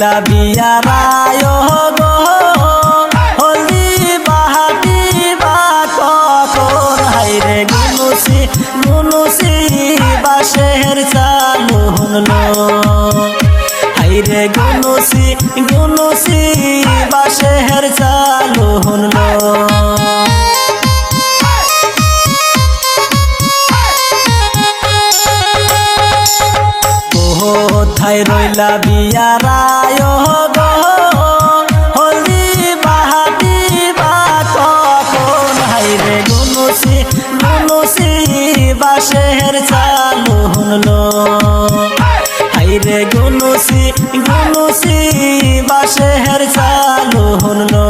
রইলা বিয়ারায় গো হলদি বাহাটি বা কখন হাইরে গুনুসি গুনুসি বাঁশের চালু হলো হাইরে গুনুসি গুনুসি বাঁশের চালু হলো কোথায় রইলা বিয়ারায় গো হলদি বাহাটি বা কখন হাইরে গুনুসি গুনুসি বাঁশের চালু হলো হাইরে গুনুসি গুনুসি বাঁশের চালু হলো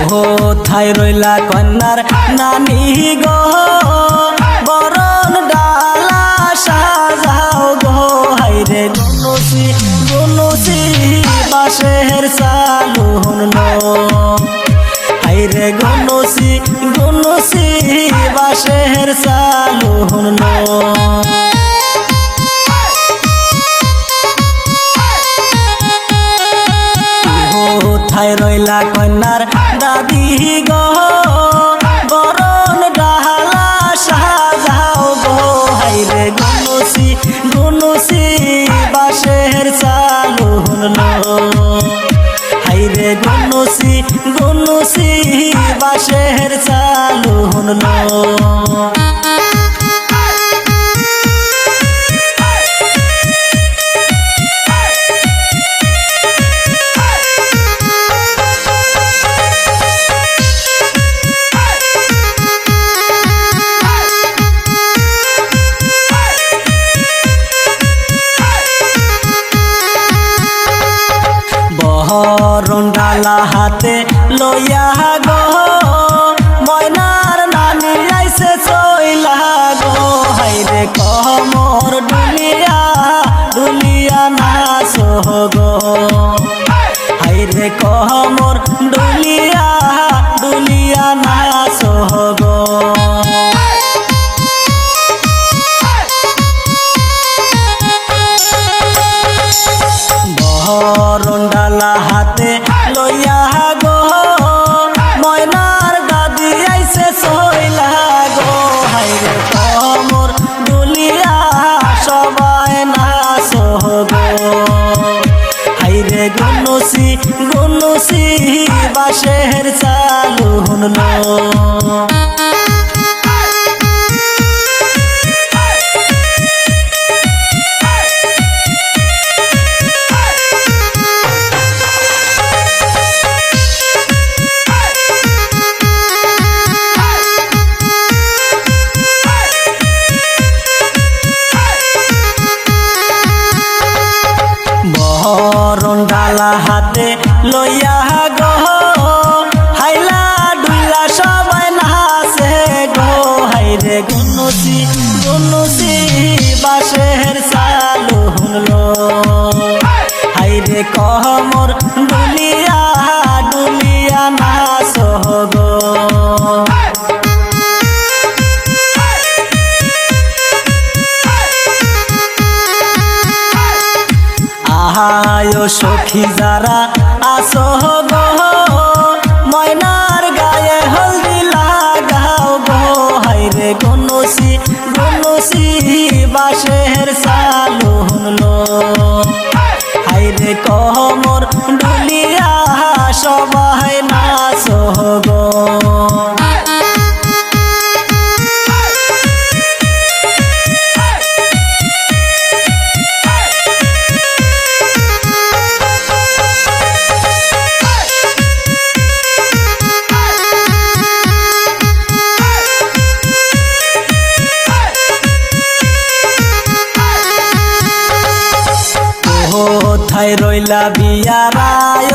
কোথায় রইলা কন্যার নানি গো বরণ ডালা সাজাও গো হাইরে গুনুসি গুনুসি বাঁশের চালু হলো হাইরে গুনুসি গুনুসি বাঁশের চালু হলো কোথায় রইলা কন্যার দাদি গো বরণ ডালা সাজাও গো হাইরে গুনুসি গুনুসি বাঁশের চালু হলো হাইরে গুনুসি গুনুসি বাঁশের চালু হলো বরণ ডালা হাতে লইয়া গো ময়নার নানি আইসে চইলা গো হাইরে কমর ডুলিয়া ডুলিয়া নাচ গো হাইরে কমর ডুলিয়া ডুলিয়া নাচ গো বরণ ডালা হাতে লইয়া গো ময়নার দাদি আইসে চইলা গো হাইরে কমর ডুলিয়া সবাই নাচ গো হাইরে গুনুসি গুনুসি বাঁশের চালু হলো বরণ ডালা হাতে লইয়া গো হাইলা ডুইলা সবাই নাচে গো হাইরে গুনুসি গুনুসি বাঁশের চালু হলো হাইরে কমর ডুলিয়া ডুলিয়া নাচ গো আহায় সখী যারা আসো গো ময়নার গায়ে হলদি লাগাও গো হাইরে গুনুসি গুনুসি বাঁশের চালু হলো হাইরে কমর ডুলিয়া সবাই নাচ গো কোথায় রইলা বিয়ারায়